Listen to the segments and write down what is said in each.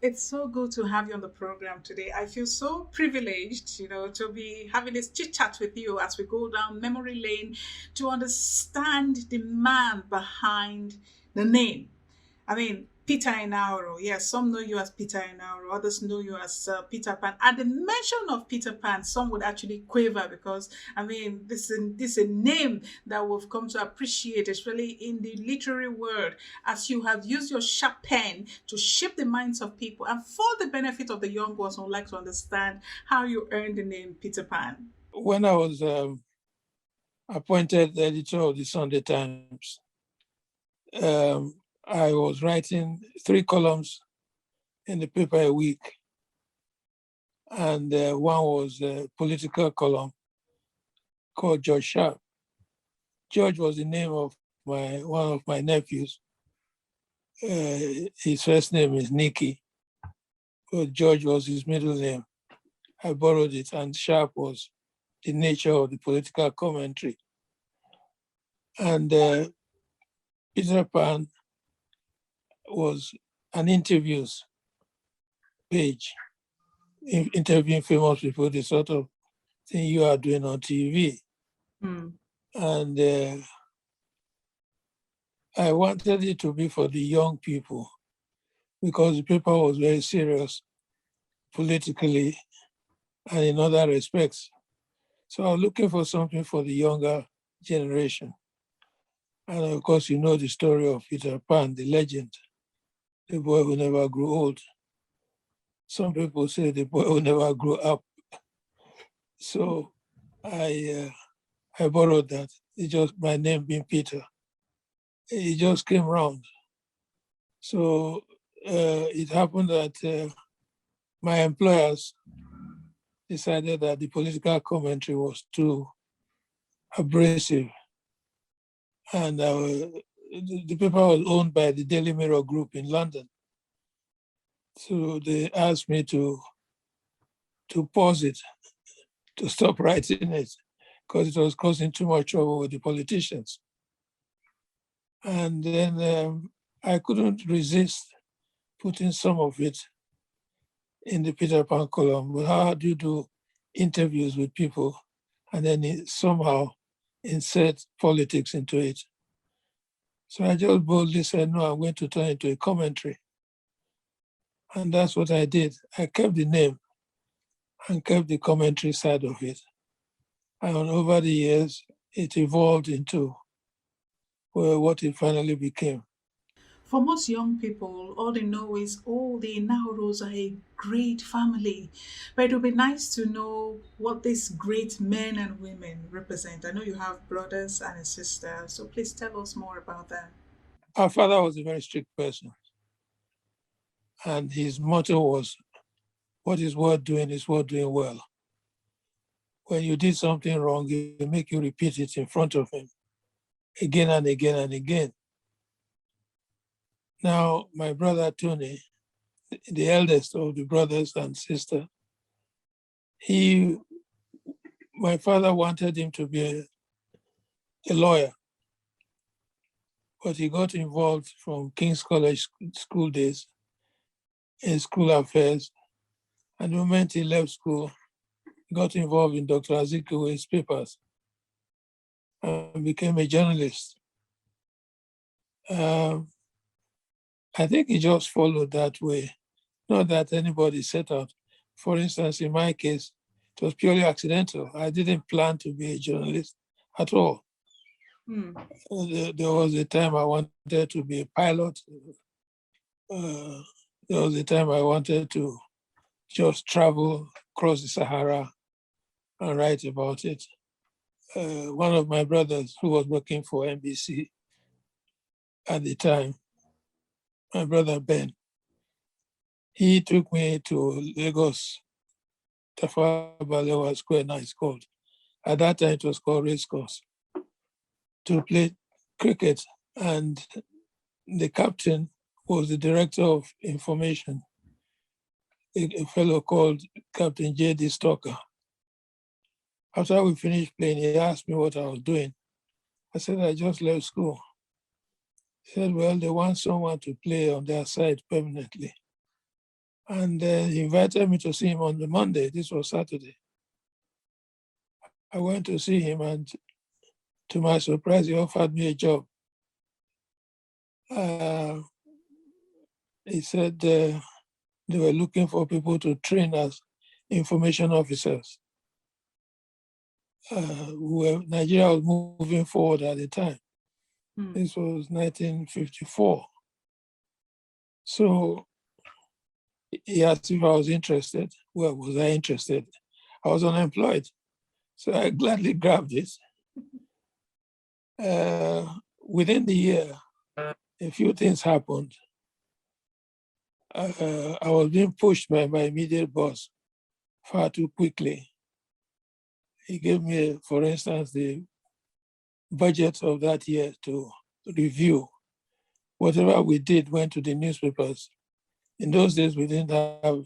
It's so good to have you on the program today. I feel so privileged, to be having this chit chat with you as we go down memory lane to understand the man behind the name. I mean, Peter Enahoro. Yes, some know you as Peter Enahoro, others know you as Peter Pan. At the mention of Peter Pan, some would actually quaver because, I mean, this is a name that we've come to appreciate, especially in the literary world, as you have used your sharp pen to shape the minds of people. And for the benefit of the young ones who would like to understand how you earned the name Peter Pan. When I was appointed editor of the Sunday Times, I was writing 3 columns in the paper a week. And one was a political column called George Sharp. George was the name of one of my nephews. His first name is Nicky, but George was his middle name. I borrowed it, and Sharp was the nature of the political commentary. And Peter Pan was an interviews page, interviewing famous people, the sort of thing you are doing on TV. Mm. And I wanted it to be for the young people because the paper was very serious politically and in other respects. So I was looking for something for the younger generation. And of course, you know the story of Peter Pan, the legend, the boy who never grew old. Some people say the boy who never grew up. So I borrowed that. It just, my name being Peter, it just came round. So it happened that my employers decided that the political commentary was too abrasive. And the paper was owned by the Daily Mirror Group in London. So they asked me to pause it, to stop writing it, because it was causing too much trouble with the politicians. And then I couldn't resist putting some of it in the Peter Pan column. But how do you do interviews with people and then somehow insert politics into it? So I just boldly said, no, I'm going to turn it into a commentary. And that's what I did. I kept the name and kept the commentary side of it. And over the years, it evolved into what it finally became. For most young people, all they know is, oh, the Nahuros are a great family. But it would be nice to know what these great men and women represent. I know you have brothers and a sister, so please tell us more about that. Our father was a very strict person. And his motto was, what is worth doing is worth doing well. When you did something wrong, he will make you repeat it in front of him again and again and again. Now, my brother Tony, the eldest of the brothers and sister, my father wanted him to be a lawyer, but he got involved from King's College school days in school affairs. And the moment he left school, he got involved in Dr. Azikwe's papers and became a journalist. I think he just followed that way, not that anybody set out. For instance, in my case, it was purely accidental. I didn't plan to be a journalist at all. Hmm. There was a time I wanted to be a pilot. There was a time I wanted to just travel across the Sahara and write about it. One of my brothers who was working for NBC at the time, my brother Ben, he took me to Lagos, Tafawa Balewa Square, now it's called. At that time, it was called Racecourse, to play cricket. And the captain was the director of information, a fellow called Captain J.D. Stocker. After we finished playing, he asked me what I was doing. I said, I just left school. He said, well, they want someone to play on their side permanently. And he invited me to see him on the Monday. This was Saturday. I went to see him, and to my surprise, he offered me a job. He said they were looking for people to train as information officers. Nigeria was moving forward at the time. This was 1954. So he asked if I was interested. Well, was I interested? I was unemployed. So I gladly grabbed it. Within the year, a few things happened. I was being pushed by my immediate boss far too quickly. He gave me, for instance, the budget of that year to review. Whatever we did went to the newspapers. In those days, we didn't have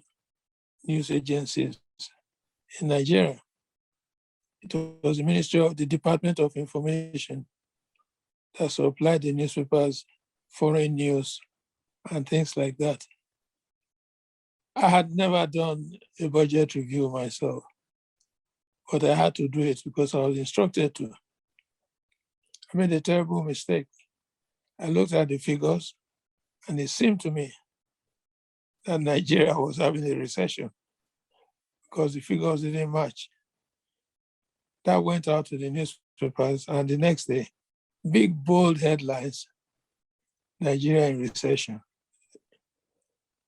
news agencies in Nigeria. It was the Ministry of the Department of Information that supplied the newspapers foreign news and things like that. I had never done a budget review myself, but I had to do it because I was instructed to. I made a terrible mistake. I looked at the figures, and it seemed to me that Nigeria was having a recession because the figures didn't match. That went out to the newspapers, and the next day, big bold headlines, Nigeria in recession.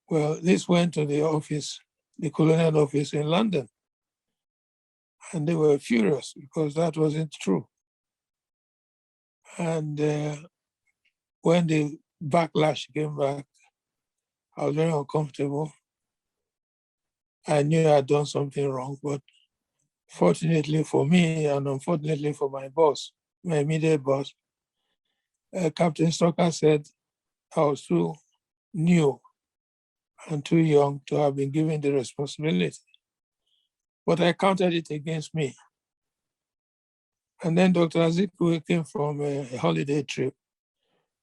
Well, this went to the office, the colonial office in London, and they were furious because that wasn't true. And when the backlash came back, I was very uncomfortable. I knew I had done something wrong, but fortunately for me and unfortunately for my boss, my immediate boss, Captain Stoker said I was too new and too young to have been given the responsibility. But I counted it against me. And then Dr. Azikiwe came from a holiday trip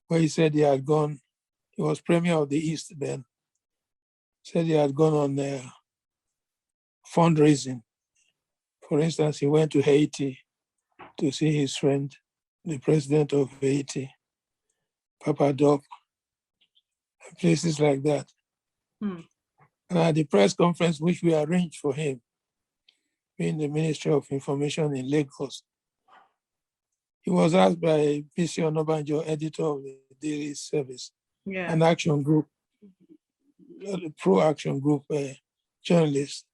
where he said he had gone, he was Premier of the East then, said he had gone on fundraising. For instance, he went to Haiti to see his friend, the president of Haiti, Papa Doc, and places like that. And at the press conference which we arranged for him in the Ministry of Information in Lagos, he was asked by P.C. Onabanjo, editor of the Daily Service, an action group, a pro-action group journalist.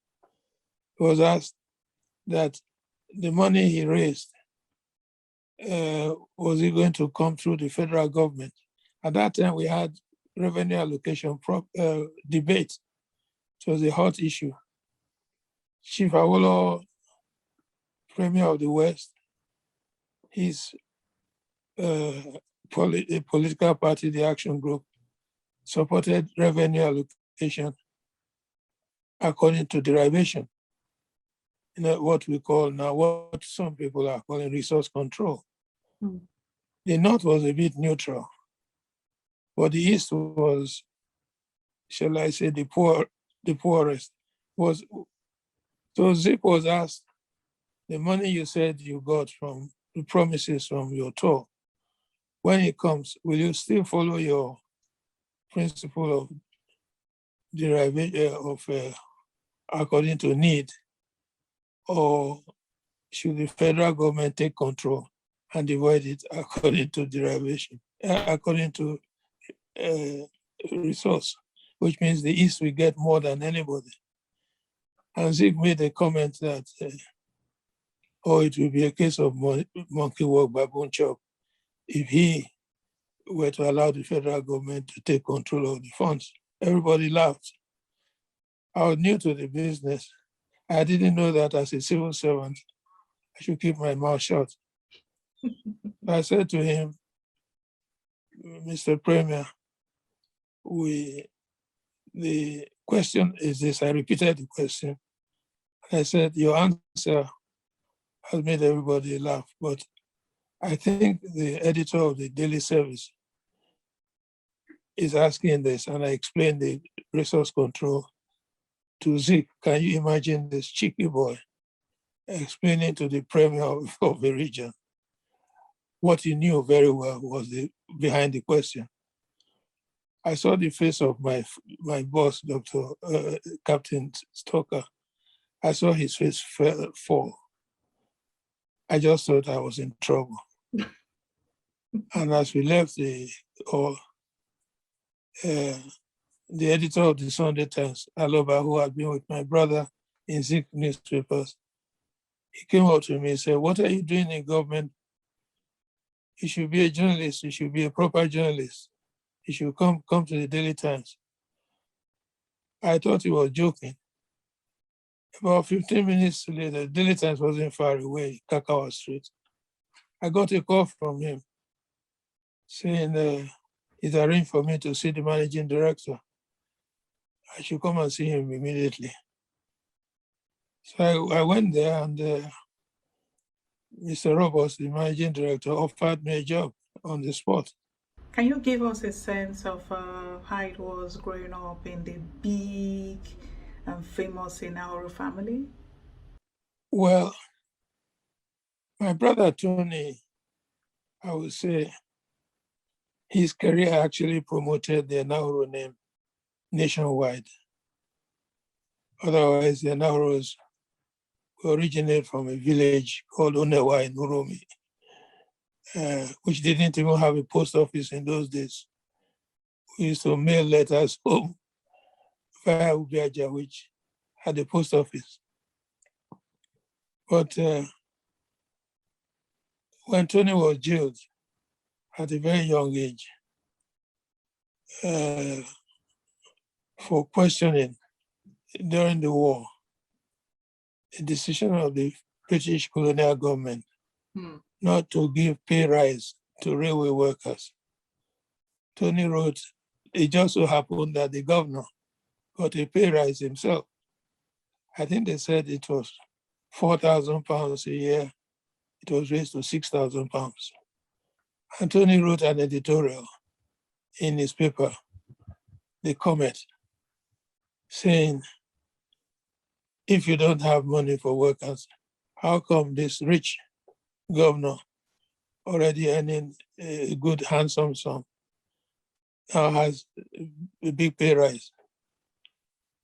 He was asked that the money he raised, was it going to come through the federal government? At that time, we had revenue allocation debate. It was a hot issue. Chief Awolowo, Premier of the West, his political party, the Action Group, supported revenue allocation according to derivation. You know, what we call now, what some people are calling resource control. The North was a bit neutral, but the East was, shall I say, the poorest. So Zip was asked, the money you said you got from the promises from your tour, when it comes, will you still follow your principle of derivation according to need, or should the federal government take control and divide it according to derivation, according to resource, which means the East will get more than anybody? And Zig made a comment that, it will be a case of monkey work, baboon chop, if he were to allow the federal government to take control of the funds. Everybody laughed. I was new to the business. I didn't know that as a civil servant, I should keep my mouth shut. I said to him, Mr. Premier, the question is this. I repeated the question. I said, your answer has made everybody laugh, but I think the editor of the Daily Service is asking this, and I explained the resource control to Zeke, can you imagine this cheeky boy explaining to the premier of the region what he knew very well was behind the question? I saw the face of my boss, Dr. Captain Stoker. I saw his face fall. I just thought I was in trouble. And as we left the editor of the Sunday Times, Aloba, who had been with my brother in Zik newspapers, he came up to me and said, "What are you doing in government? You should be a journalist. You should be a proper journalist. You should come to the Daily Times." I thought he was joking. About 15 minutes later, the Daily Times wasn't far away, Kakawa Street. I got a call from him saying he's arranged for me to see the managing director. I should come and see him immediately. So I went there, and Mr. Roberts, the managing director, offered me a job on the spot. Can you give us a sense of how it was growing up in the big and famous Enahoro family? Well, my brother Tony, I would say, his career actually promoted the Enahoro name nationwide. Otherwise, the Enahoros originate from a village called Onewa in Uromi, which didn't even have a post office in those days. We used to mail letters home via Ubiaja, which had a post office. But when Tony was jailed at a very young age for questioning during the war, a decision of the British colonial government not to give pay rise to railway workers. Tony wrote, it just so happened that the governor got a pay rise himself. I think they said it was £4,000 a year. It was raised to £6,000. And Tony wrote an editorial in his paper, The Comet, saying, if you don't have money for workers, how come this rich governor, already earning a good, handsome sum, now has a big pay rise?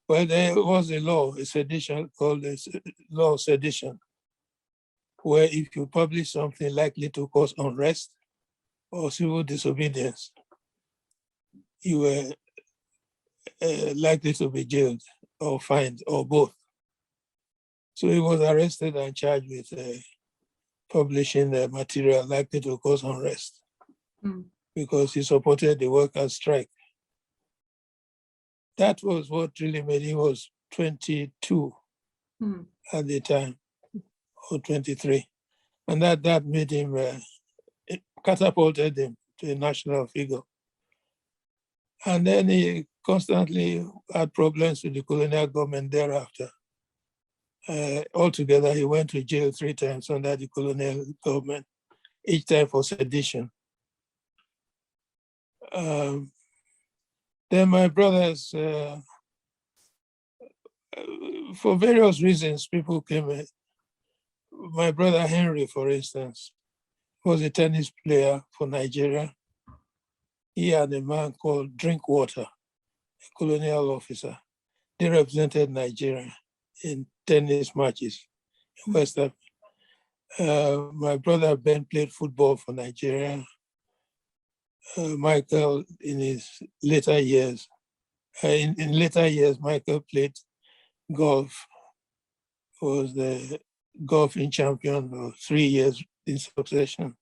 Well, there was a law, a sedition called the law of sedition, where if you publish something likely to cause unrest or civil disobedience, you were likely to be jailed or fined or both. So he was arrested and charged with publishing material likely to cause unrest because he supported the workers' strike. That was what really made him. He was 22 at the time, or 23. And that made him, it catapulted him to a national figure. And then he constantly had problems with the colonial government thereafter. Altogether, he went to jail 3 times under the colonial government, each time for sedition. Then my brothers, for various reasons, people came. My brother Henry, for instance, was a tennis player for Nigeria. He had a man called Drinkwater, a colonial officer. They represented Nigeria in tennis matches in West Africa. My brother Ben played football for Nigeria. Michael, in his later years, in later years, Michael played golf, was the golfing champion for 3 years in succession.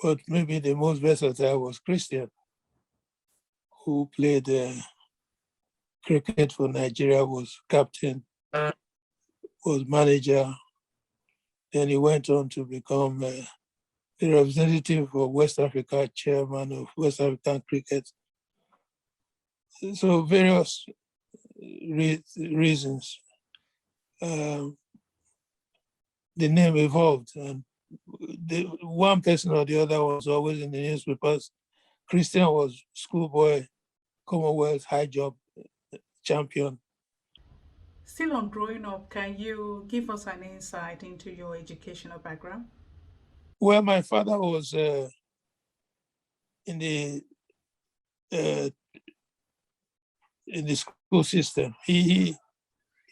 But maybe the most versatile was Christian, who played cricket for Nigeria, was captain, was manager. Then he went on to become the representative of West Africa, chairman of West African cricket. So various reasons, the name evolved, and one person or the other was always in the newspapers. Christian was schoolboy, Commonwealth high jump champion. Still on growing up, can you give us an insight into your educational background? Well, my father was in the uh, in the school system. He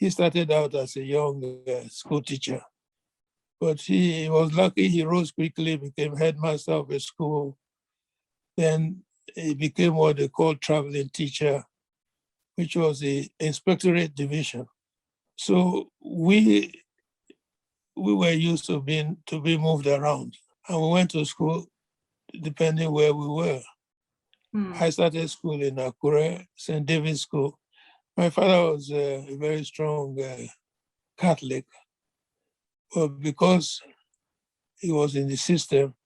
started out as a young school teacher, but he was lucky. He rose quickly, became headmaster of a school. Then he became what they call traveling teacher, which was the inspectorate division. So we were used to be moved around, and we went to school depending where we were. I started school in Akure, St. David's School. My father was a very strong Catholic, but because he was in the system,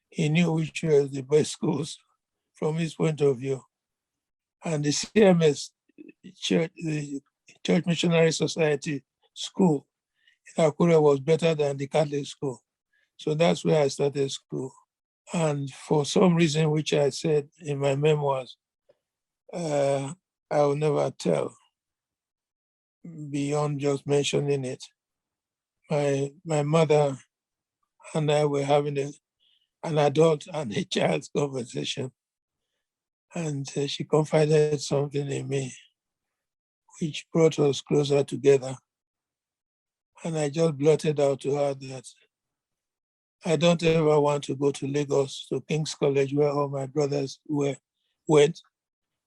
he knew which were the best schools from his point of view. And the CMS, the Church Missionary Society School in Akure, was better than the Catholic school. So that's where I started school. And for some reason, which I said in my memoirs, I will never tell beyond just mentioning it. My mother and I were having an adult and a child's conversation, and she confided something in me, which brought us closer together. And I just blurted out to her that I don't ever want to go to Lagos, to King's College, where all my brothers went,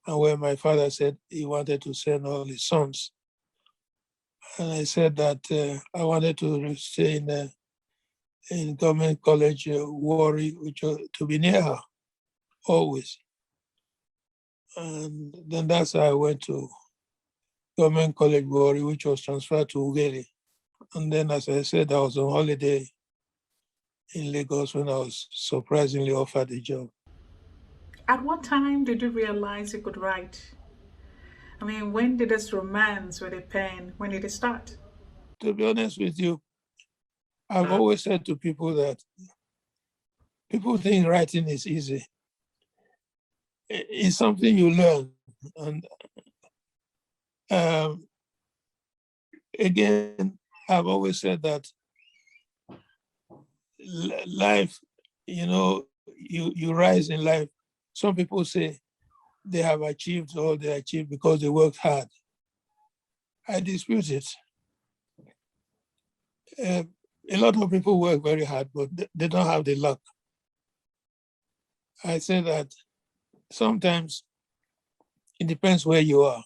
and where my father said he wanted to send all his sons. And I said that I wanted to stay in government college, Warri, which to be near her always. And then that's how I went to government college, Warri, which was transferred to Ughelli. And then, as I said, I was on holiday in Lagos when I was surprisingly offered a job. At what time did you realize you could write? I mean, when did this romance with a pen, when did it start? To be honest with you, I've always said to people that people think writing is easy. It's something you learn. And again, I've always said that life, you rise in life. Some people say they have achieved all they achieved because they worked hard. I dispute it. A lot of people work very hard, but they don't have the luck. I say that sometimes it depends where you are.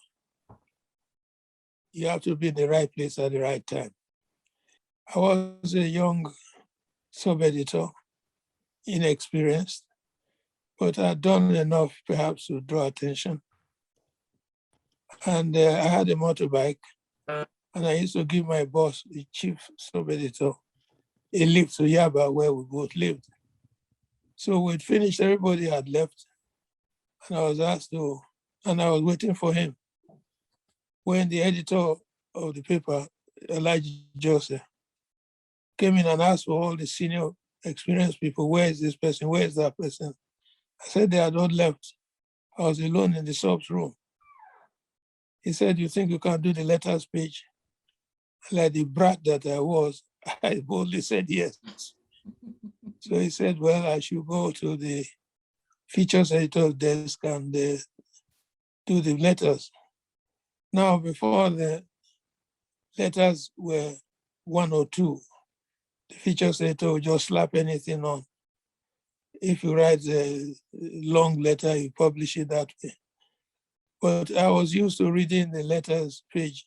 You have to be in the right place at the right time. I was a young sub-editor, inexperienced, but I'd done enough perhaps to draw attention. And I had a motorbike, and I used to give my boss, the chief sub-editor, a lift to Yaba where we both lived. So we'd finished, everybody had left, and I was I was waiting for him. When the editor of the paper, Elijah Joseph, came in and asked for all the senior experienced people, where is this person, where is that person? I said they had all left. I was alone in the sub's room. He said, you think you can do the letters page? Like the brat that I was, I boldly said yes. So he said, well, I should go to the features editor's desk and do the letters. Now, before the letters were 1 or 2, the features editor would just slap anything on. If you write a long letter, you publish it that way. But I was used to reading the letters page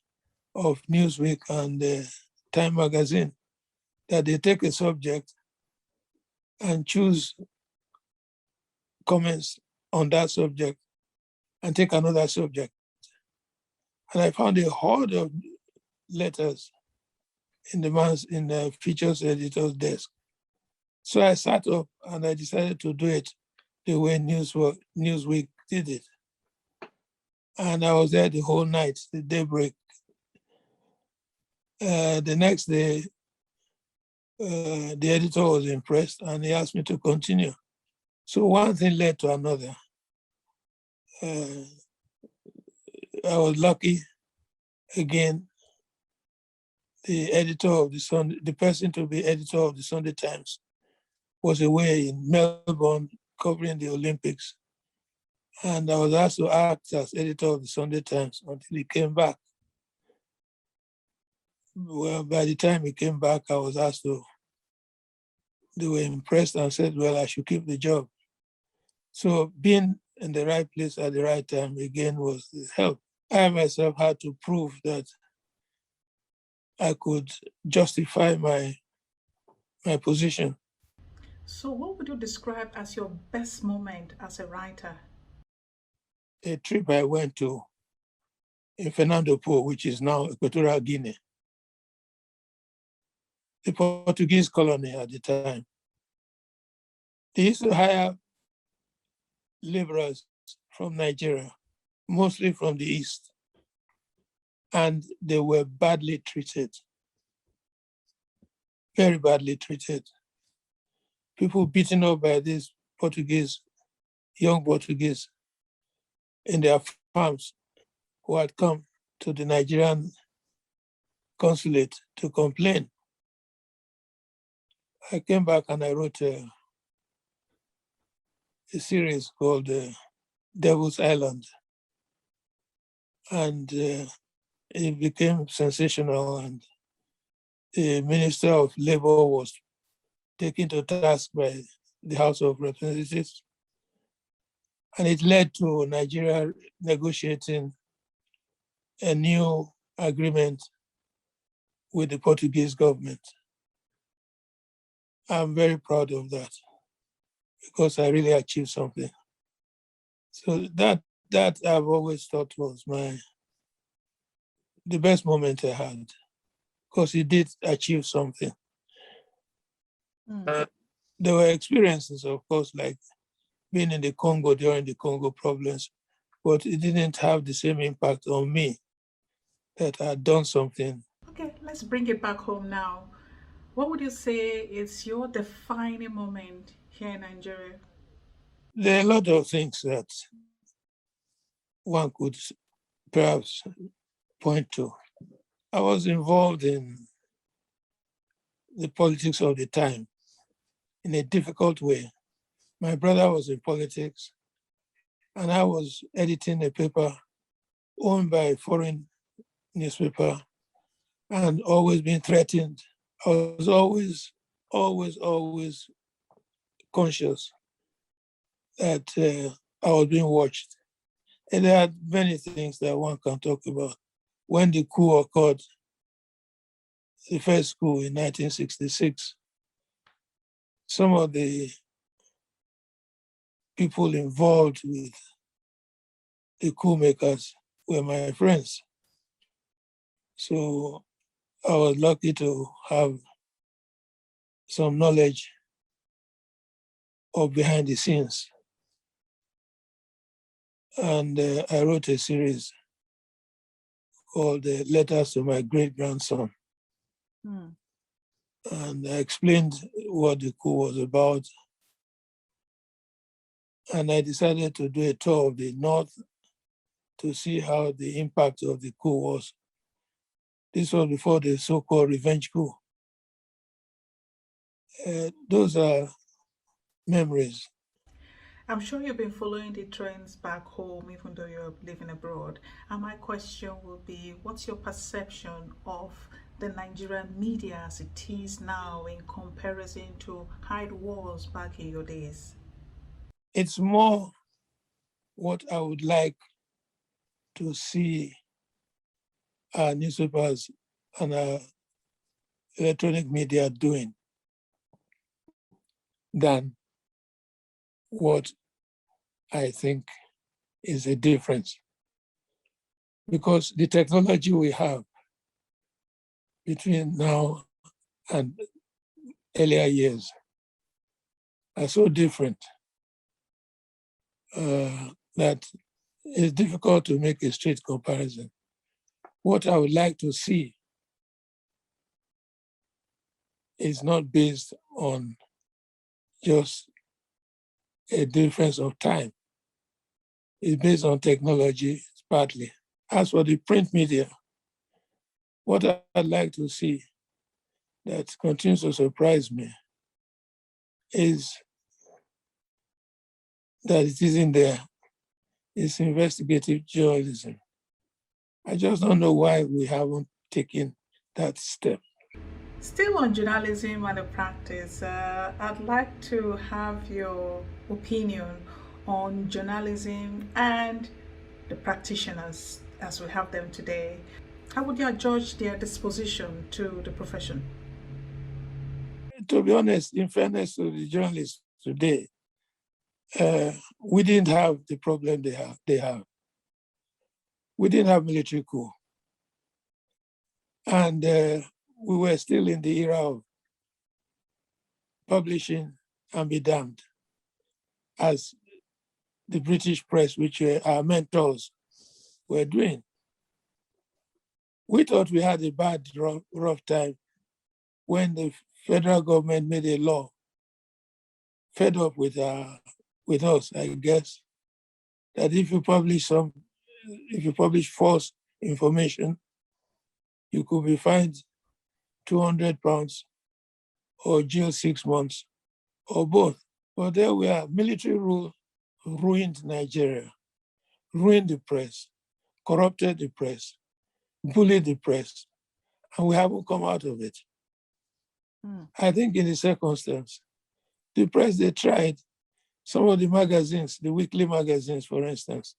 of Newsweek and Time magazine, that they take a subject and choose comments on that subject and take another subject. And I found a horde of letters in the features editor's desk. So I sat up and I decided to do it the way Newsweek did it. And I was there the whole night, the daybreak. The next day, the editor was impressed and he asked me to continue. So one thing led to another. I was lucky again the editor of the Sunday, the person to be editor of the Sunday Times was away in Melbourne covering the Olympics. And I was asked to act as editor of the Sunday Times until he came back. Well, by the time he came back, I was asked to, they were impressed and said, well, I should keep the job. So being in the right place at the right time again was the help. I myself had to prove that I could justify my position. So, what would you describe as your best moment as a writer? A trip I went to in Fernando Po, which is now Equatorial Guinea, the Portuguese colony at the time. They used to hire laborers from Nigeria, mostly from the East, and they were badly treated, very badly treated. People beaten up by these Portuguese, young Portuguese in their farms who had come to the Nigerian consulate to complain. I came back and I wrote a series called Devil's Island. And it became sensational, and the Minister of Labor was taken to task by the House of Representatives. And it led to Nigeria negotiating a new agreement with the Portuguese government. I'm very proud of that because I really achieved something. So that I've always thought was the best moment I had, because it did achieve something. There were experiences, of course, like being in the Congo during the Congo problems, but it didn't have the same impact on me that I had done something. Okay, let's bring it back home now. What would you say is your defining moment here in Nigeria? There are a lot of things that one could perhaps point to. I was involved in the politics of the time in a difficult way. My brother was in politics, and I was editing a paper owned by a foreign newspaper and always being threatened. I was always conscious that I was being watched. And there are many things that one can talk about. When the coup occurred, the first coup in 1966, some of the people involved with the coup makers were my friends. So I was lucky to have some knowledge of behind the scenes. And I wrote a series called Letters to My Great-Grandson. And I explained what the coup was about. And I decided to do a tour of the North to see how the impact of the coup was. This was before the so-called revenge coup. Those are memories. I'm sure you've been following the trends back home, even though you're living abroad. And my question will be, what's your perception of the Nigerian media as it is now in comparison to how it was back in your days? It's more what I would like to see our newspapers and our electronic media doing than what I think is a difference. Because the technology we have between now and earlier years are so different that it's difficult to make a straight comparison. What I would like to see is not based on just a difference of time. It's based on technology, partly. As for the print media, What I'd like to see that continues to surprise me is that it isn't there. It's investigative journalism. I just don't know why we haven't taken that step. Still on journalism and the practice, I'd like to have your opinion on journalism and the practitioners as we have them today. How would you judge their disposition to the profession? To be honest, in fairness to the journalists today, we didn't have the problem they have. We didn't have military coup. And we were still in the era of publishing and be damned, as the British press, which were our mentors, were doing. We thought we had a bad, rough time when the federal government made a law, fed up with us, I guess, that if you publish false information, you could be fined £200 or jail 6 months or both. But there we are. Military rule ruined Nigeria, ruined the press, corrupted the press, bullied the press, and we haven't come out of it. I think in the circumstance, the press, they tried. Some of the magazines, the weekly magazines, for instance,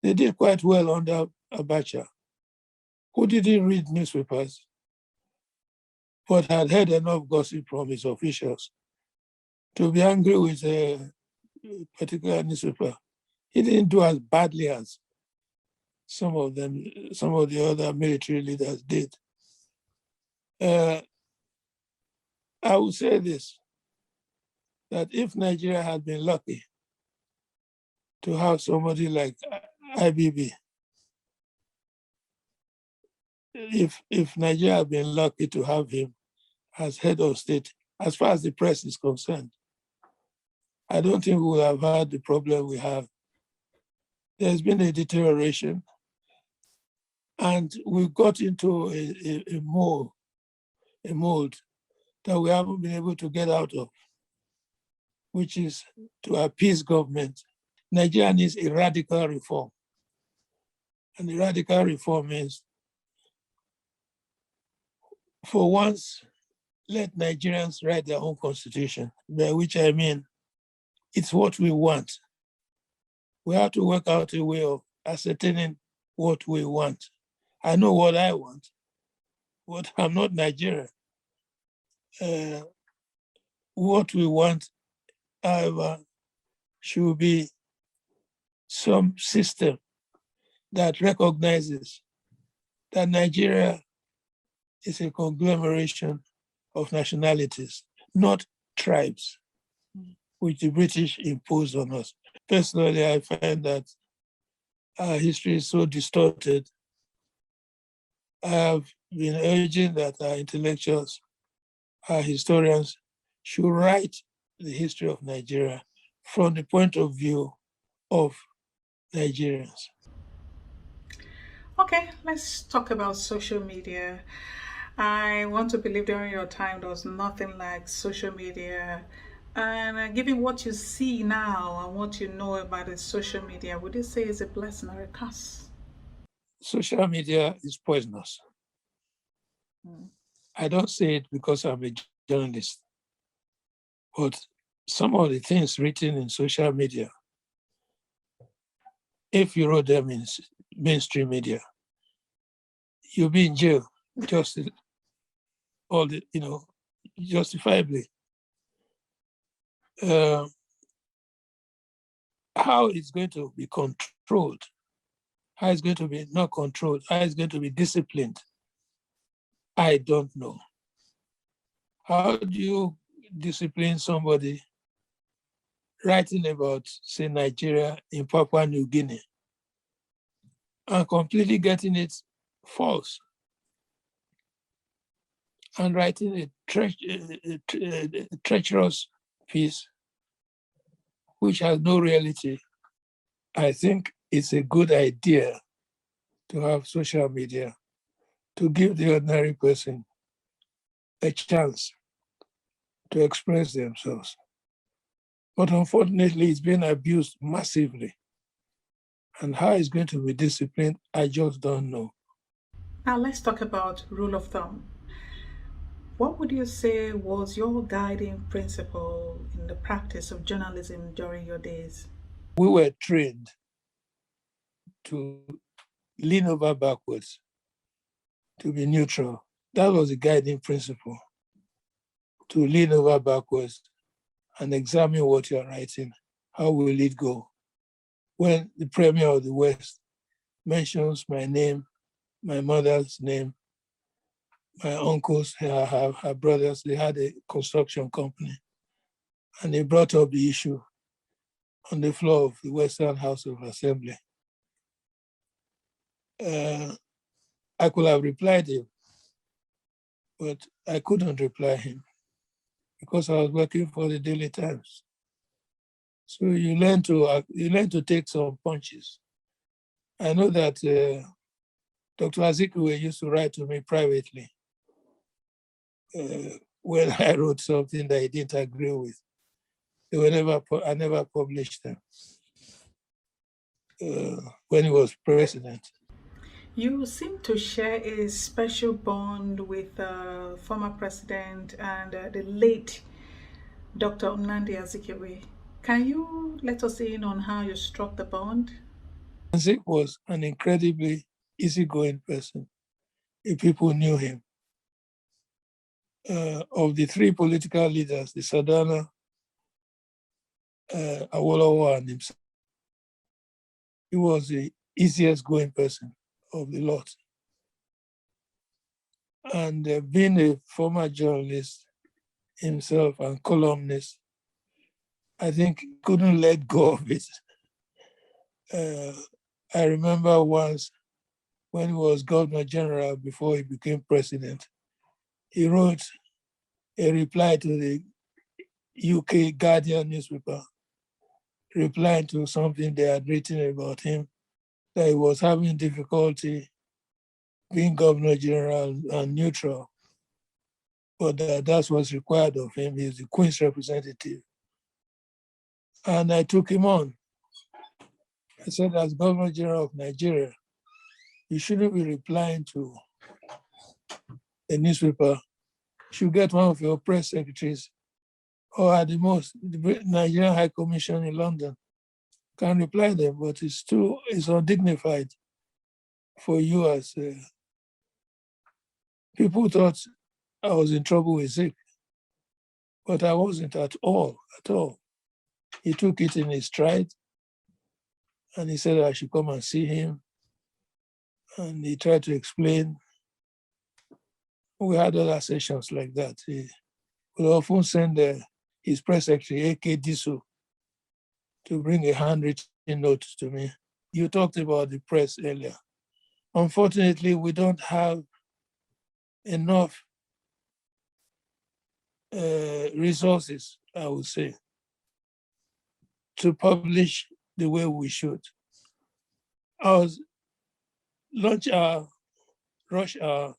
they did quite well under Abacha, who didn't read newspapers, but had heard enough gossip from his officials to be angry with a particular newspaper. He didn't do as badly as some of the other military leaders did. I would say this, that if Nigeria had been lucky to have somebody like IBB, if Nigeria had been lucky to have him as head of state, as far as the press is concerned, I don't think we would have had the problem we have. There's been a deterioration, and we got into a mold that we haven't been able to get out of, which is to appease government. Nigeria needs a radical reform. And the radical reform means, for once, let Nigerians write their own constitution, by which I mean, it's what we want. We have to work out a way of ascertaining what we want. I know what I want, but I'm not Nigerian. What we want, however, should be some system that recognizes that Nigeria is a conglomeration of nationalities, not tribes, which the British imposed on us. Personally, I find that our history is so distorted. I have been urging that our intellectuals, our historians, should write the history of Nigeria from the point of view of Nigerians. Okay, let's talk about social media. I want to believe during your time there was nothing like social media. And given what you see now and what you know about the social media, would you say it's a blessing or a curse? Social media is poisonous. I don't say it because I'm a journalist, but some of the things written in social media, if you wrote them in mainstream media, you'll be in jail, just all the, justifiably. How it's going to be controlled, how it's going to be not controlled, how it's going to be disciplined, I don't know. How do you discipline somebody writing about, say, Nigeria in Papua New Guinea and completely getting it false and writing a treacherous piece which has no reality? I think it's a good idea to have social media to give the ordinary person a chance to express themselves. But unfortunately, it's been abused massively. And how it's going to be disciplined, I just don't know. Now let's talk about rule of thumb. What would you say was your guiding principle in the practice of journalism during your days? We were trained to lean over backwards, to be neutral. That was the guiding principle, to lean over backwards and examine what you're writing. How will it go? When the Premier of the West mentions my name, my mother's name, my uncles, her brothers, they had a construction company. And they brought up the issue on the floor of the Western House of Assembly. I could have replied him, but I couldn't reply him because I was working for the Daily Times. So you learn to take some punches. I know that Dr. Azikiwe used to write to me privately when I wrote something that he didn't agree with. I never published them when he was president. You seem to share a special bond with former president and the late Dr. Nnamdi Azikiwe. Can you let us in on how you struck the bond? Zik was an incredibly easygoing person if people knew him. Of the three political leaders, the Sadana, Awolowo, and himself, he was the easiest going person of the lot. And being a former journalist himself and columnist, I think he couldn't let go of it. I remember once when he was Governor General before he became president, he wrote a reply to the UK Guardian newspaper, replying to something they had written about him, that he was having difficulty being Governor General and neutral, but that's what's required of him. He's the Queen's representative. And I took him on. I said, as Governor General of Nigeria, you shouldn't be replying to a newspaper. You should get one of your press secretaries, or at the most, the Nigerian High Commission in London can reply them, but it's undignified for you as people thought I was in trouble with Zik, but I wasn't at all. He took it in his stride, and he said I should come and see him. And he tried to explain. We had other sessions like that. He would often send his press secretary, A.K. Diso, to bring a handwritten note to me. You talked about the press earlier. Unfortunately, we don't have enough resources, I would say, to publish the way we should. I was lunch hour, rush hour.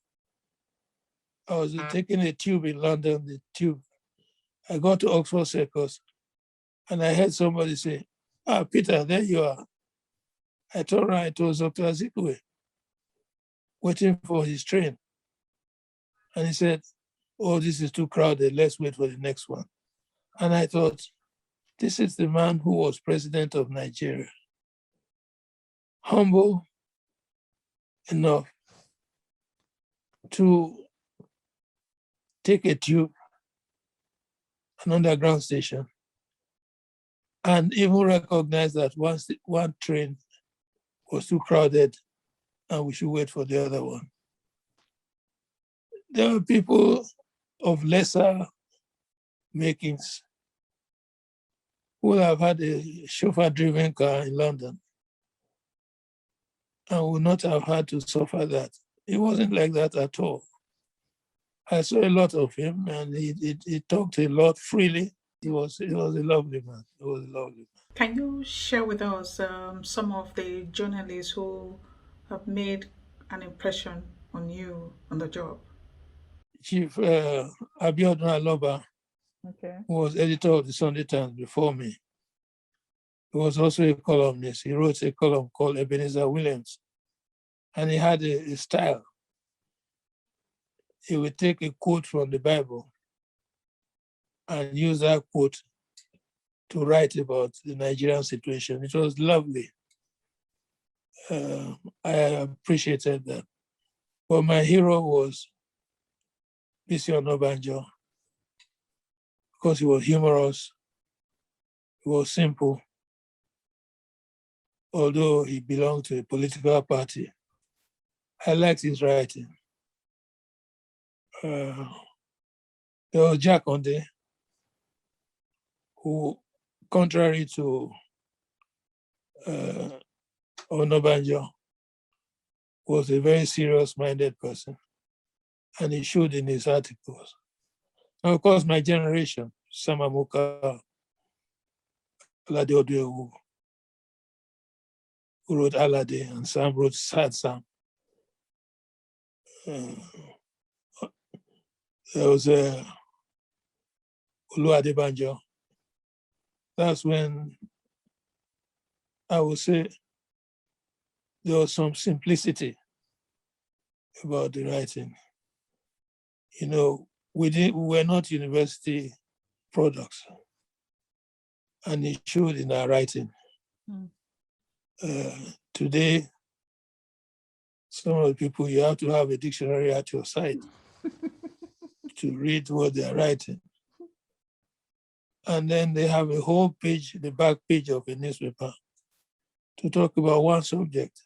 I was taking a tube in London, the tube. I got to Oxford Circus and I heard somebody say, Peter, there you are. I turned around, it was Dr. Azikiwe waiting for his train. And he said, oh, this is too crowded, let's wait for the next one. And I thought, this is the man who was president of Nigeria. Humble enough to take a tube, an underground station, and even recognize that one train was too crowded and we should wait for the other one. There are people of lesser makings who have had a chauffeur-driven car in London and would not have had to suffer that. It wasn't like that at all. I saw a lot of him and he talked a lot freely. He was a lovely man. He was a lovely man. Can you share with us some of the journalists who have made an impression on you on the job? Chief Abiodun Aloba, Okay. who was editor of the Sunday Times before me, he was also a columnist. He wrote a column called Ebenezer Williams, and he had a style. He would take a quote from the Bible and use that quote to write about the Nigerian situation. It was lovely. I appreciated that. But my hero was Bisi Onabanjo, because he was humorous, he was simple, although he belonged to a political party. I liked his writing. There was Jack Onde, who, contrary to Onabanjo, was a very serious-minded person, and he showed in his articles. And of course, my generation, Sam Amuka, Alade Oduewu, who wrote Alade, and Sam wrote Sad Sam. There was Olu Adebanjo. That's when I would say there was some simplicity about the writing. You know, we were not university products, and it showed in our writing. Today, some of the people, you have to have a dictionary at your side to read what they're writing. And then they have a whole page, the back page of a newspaper, to talk about one subject.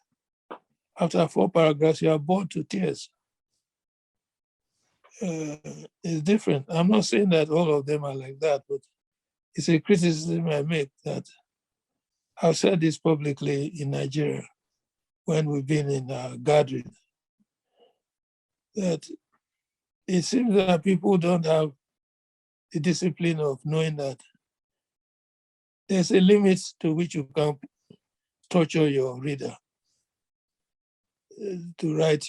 After 4 paragraphs, you are bored to tears. It's different. I'm not saying that all of them are like that, but it's a criticism I make that I've said this publicly in Nigeria when we've been in a gathering, that it seems that people don't have the discipline of knowing that there's a limit to which you can torture your reader to write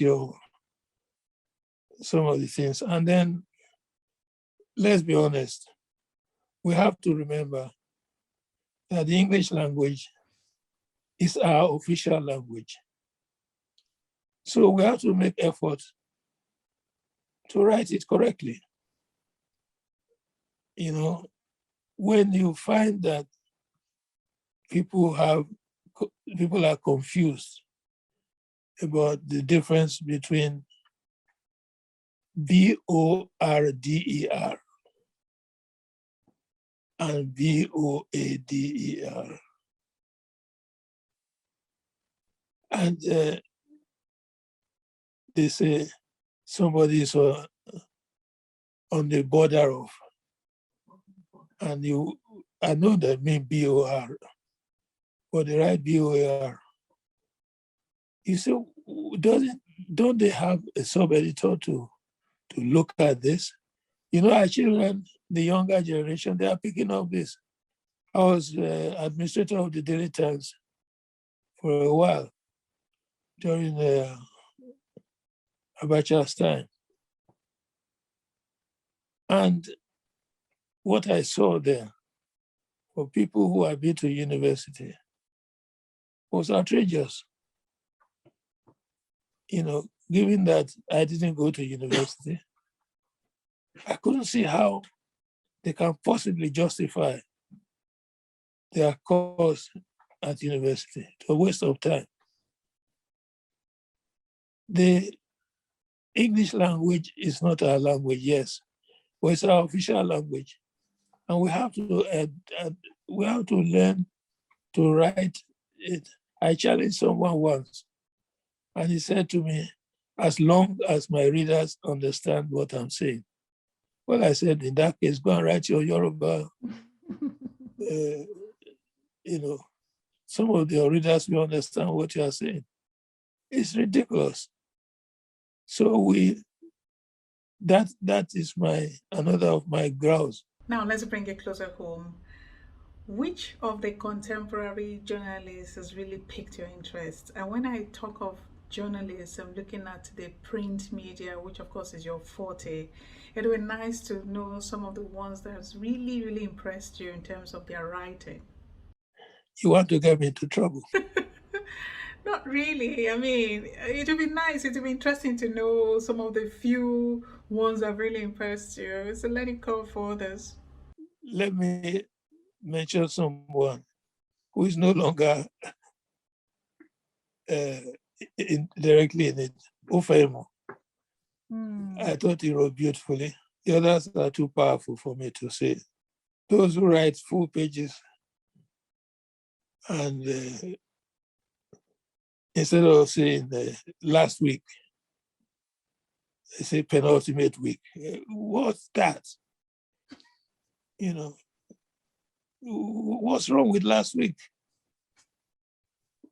some of the things. And then, let's be honest, we have to remember that the English language is our official language. So we have to make effort to write it correctly. You know, when you find that people are confused about the difference between BORDER and BOADER. And they say somebody is on the border of, and I know that mean BOR, but they write BOAR. You say, don't they have a sub-editor to look at this? You know, our children, the younger generation, they are picking up this. I was administrator of the Daily Times for a while during Abacha's time. And what I saw there for people who have been to university was outrageous. You know, given that I didn't go to university, I couldn't see how they can possibly justify their course at university. It's a waste of time. The English language is not our language, yes, but it's our official language. And we have to learn to write it. I challenged someone once, and he said to me, as long as my readers understand what I'm saying. Well, I said, in that case, go and write your Yoruba. You know, some of your readers will understand what you are saying. It's ridiculous. So that is another of my grounds. Now let's bring it closer home. Which of the contemporary journalists has really piqued your interest? And when I talk of journalism, looking at the print media, which of course is your forte, it would be nice to know some of the ones that has really, really impressed you in terms of their writing. You want to get me into trouble? Not really. I mean, it would be nice. It would be interesting to know some of the few ones that really impressed you. So let it come for others. Let me mention someone who is no longer directly in it. Ufemo. I thought he wrote beautifully. The others are too powerful for me to say. Those who write full pages and instead of saying last week, they say penultimate week. What's that? You know, what's wrong with last week?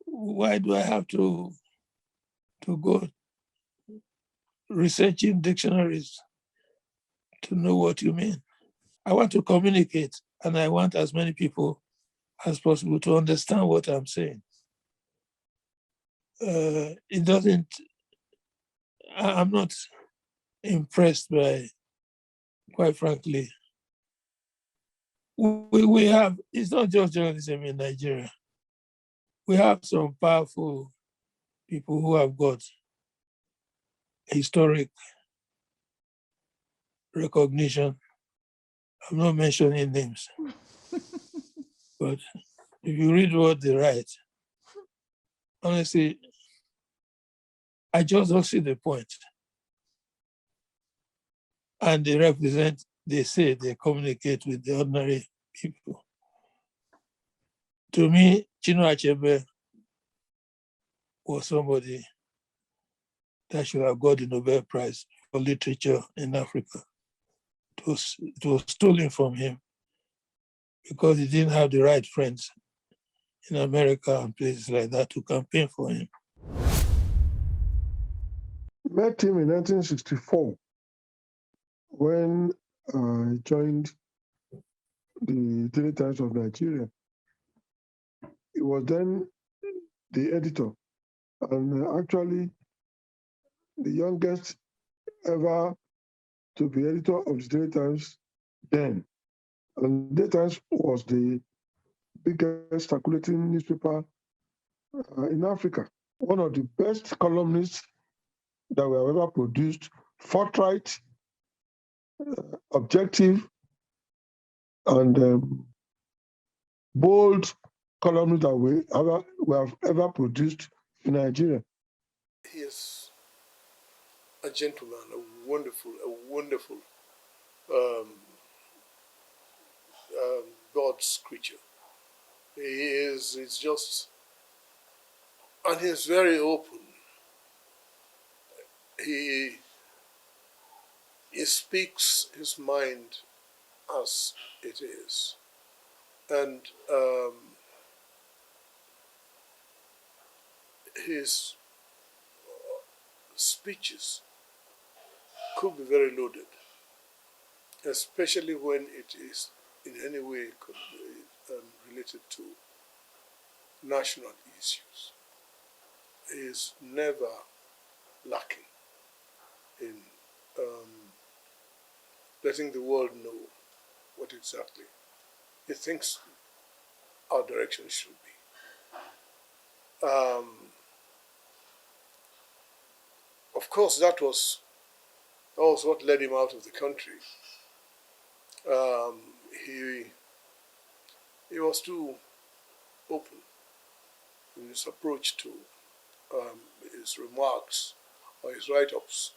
Why do I have to go researching dictionaries to know what you mean? I want to communicate, and I want as many people as possible to understand what I'm saying. It doesn't, I'm not impressed by, quite frankly, we have, it's not just journalism in Nigeria. We have some powerful people who have got historic recognition. I'm not mentioning names, but if you read what they write, honestly, I just don't see the point. And they represent, they say they communicate with the ordinary people. To me, Chinua Achebe was somebody that should have got the Nobel Prize for literature in Africa. It was stolen from him because he didn't have the right friends in America and places like that to campaign for him. Met him in 1964 when I joined the Daily Times of Nigeria. He was then the editor, and actually the youngest ever to be editor of the Daily Times then. And Daily Times was the biggest circulating newspaper in Africa. One of the best columnists that we have ever produced, forthright, objective, and bold columnist that we have ever produced in Nigeria. He is a gentleman, a wonderful God's creature. He's just, and he's very open. He speaks his mind as it is. And his speeches could be very loaded, especially when it is in any way related to national issues. He is never lacking in letting the world know what exactly he thinks our direction should be. Of course, that was what led him out of the country. He was too open in his approach to his remarks or his write-ups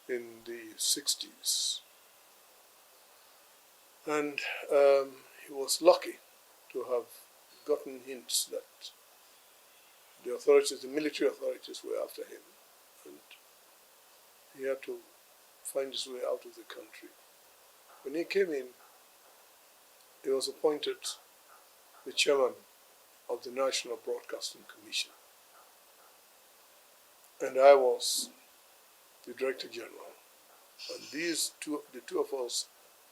in the 60s. And he was lucky to have gotten hints that the authorities, the military authorities, were after him. And he had to find his way out of the country. When he came in, he was appointed the chairman of the National Broadcasting Commission. And I was the Director General. And the two of us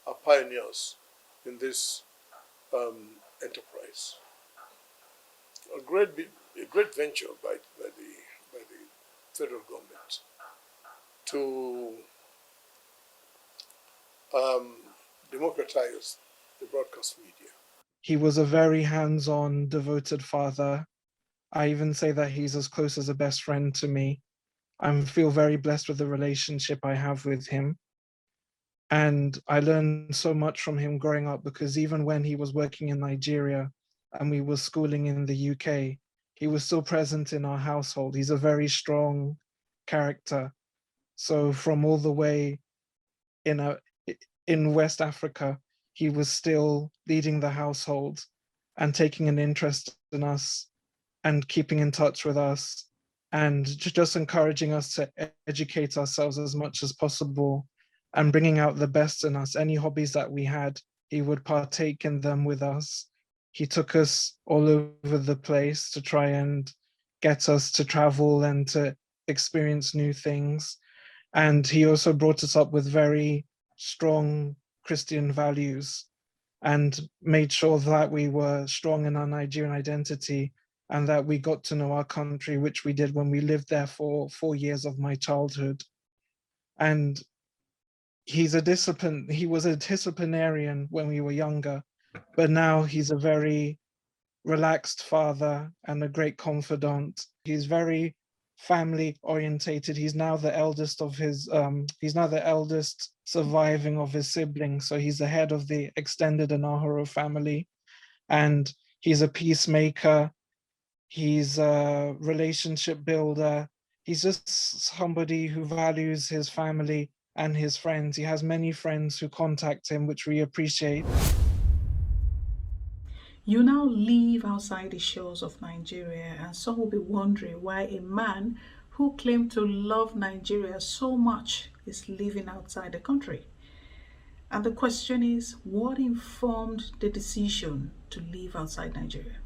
are pioneers in this enterprise. A great venture by the federal government to democratize the broadcast media. He was a very hands-on, devoted father. I even say that he's as close as a best friend to me. I feel very blessed with the relationship I have with him. And I learned so much from him growing up, because even when he was working in Nigeria and we were schooling in the UK, he was still present in our household. He's a very strong character. So from all the way in West Africa, he was still leading the household and taking an interest in us and keeping in touch with us and just encouraging us to educate ourselves as much as possible and bringing out the best in us. Any hobbies that we had, he would partake in them with us. He took us all over the place to try and get us to travel and to experience new things. And he also brought us up with very strong Christian values and made sure that we were strong in our Nigerian identity and that we got to know our country, which we did when we lived there for 4 years of my childhood. And he was a disciplinarian when we were younger, but now he's a very relaxed father and a great confidant. He's very family orientated. He's now the eldest surviving of his siblings. So he's the head of the extended Enahoro family, and he's a peacemaker. He's a relationship builder. He's just somebody who values his family and his friends. He has many friends who contact him, which we appreciate. You now live outside the shores of Nigeria, and some will be wondering why a man who claimed to love Nigeria so much is living outside the country. And the question is, what informed the decision to live outside Nigeria?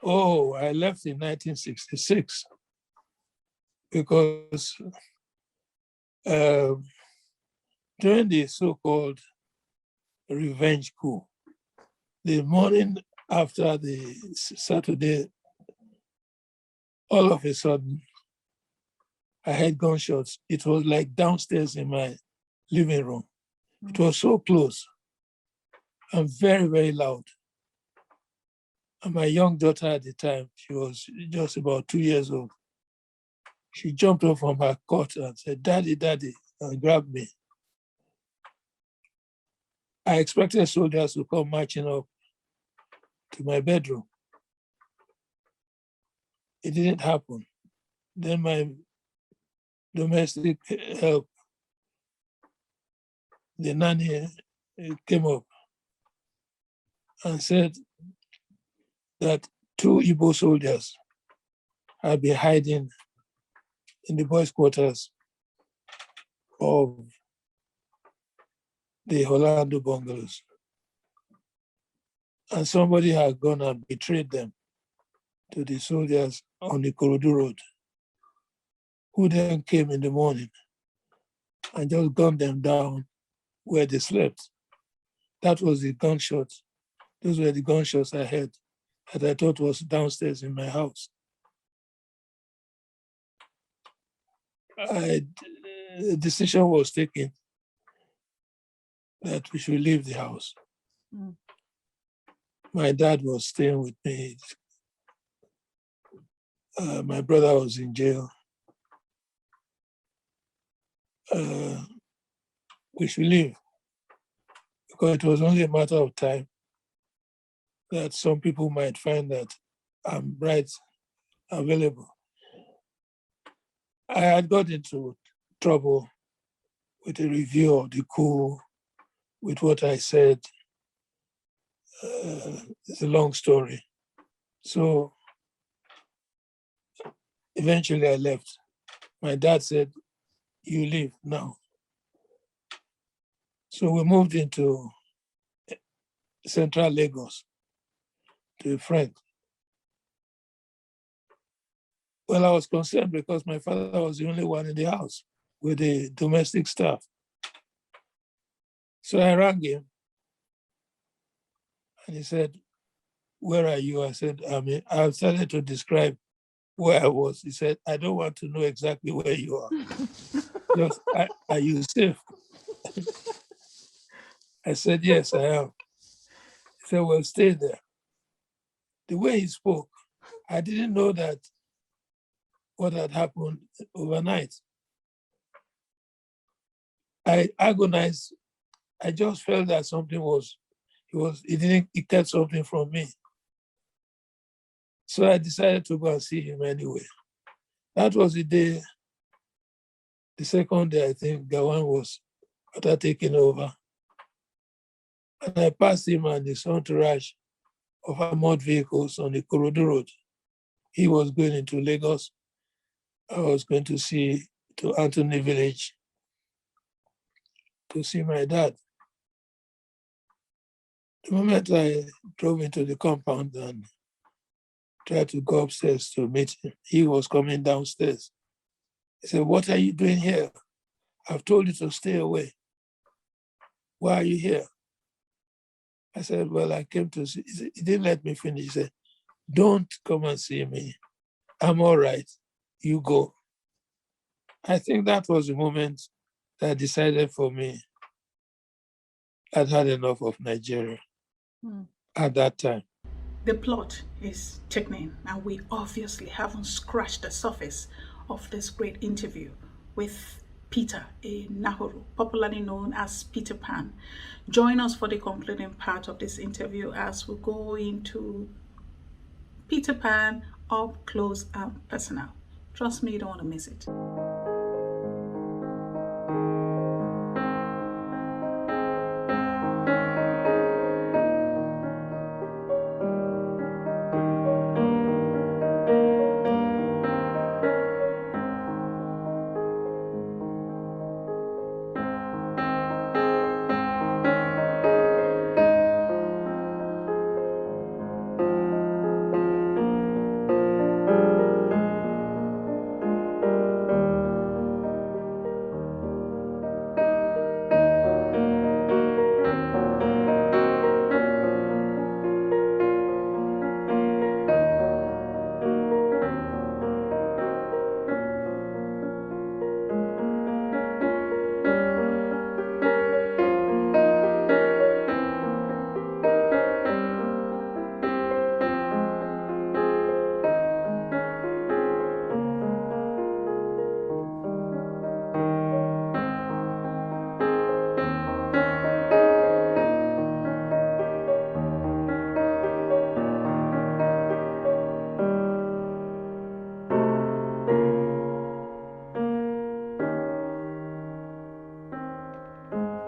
Oh, I left in 1966 because during the so-called revenge coup, the morning after the Saturday, all of a sudden, I heard gunshots. It was like downstairs in my living room. It was so close and very, very loud. And my young daughter at the time, she was just about 2 years old. She jumped up from her cot and said, "Daddy, Daddy," and grabbed me. I expected soldiers to come marching up to my bedroom. It didn't happen. Then my domestic help, the nanny, came up and said that 2 Igbo soldiers had been hiding in the boys' quarters of the Orlando bungalows. And somebody had gone and betrayed them to the soldiers on the Korodu Road, who then came in the morning and just gunned them down where they slept. That was the gunshots. Those were the gunshots I heard that I thought was downstairs in my house. A decision was taken that we should leave the house. Mm. My dad was staying with me. My brother was in jail. We should leave because it was only a matter of time that some people might find that I'm right available. I had got into trouble with a review of the coup, with what I said. It's a long story. So eventually I left. My dad said, "You leave now." So we moved into central Lagos to a friend. Well, I was concerned because my father was the only one in the house with the domestic staff. So I rang him and he said, "Where are you?" I said, "I started to describe where I was. He said, I don't want to know exactly where you are. Just, are you safe? I said, yes, I am. He said, well, stay there. The way he spoke, I didn't know that what had happened overnight. I agonized. I just felt that something he kept something from me. So I decided to go and see him anyway. That was the day, the second day, I think, Gawan was after taking over. And I passed him and his entourage of armored vehicles on the Korodu Road. He was going into Lagos. I was going to Anthony Village to see my dad. The moment I drove into the compound and tried to go upstairs to meet him, he was coming downstairs. He said, what are you doing here? I've told you to stay away. Why are you here? I said, well, I came to see. He didn't let me finish. He said, don't come and see me. I'm all right. You go. I think that was the moment that I decided for me I'd had enough of Nigeria at that time. The plot is thickening, and we obviously haven't scratched the surface of this great interview with Peter Enahoro, popularly known as Peter Pan. Join us for the concluding part of this interview as we go into Peter Pan up close and personal. Trust me, you don't want to miss it.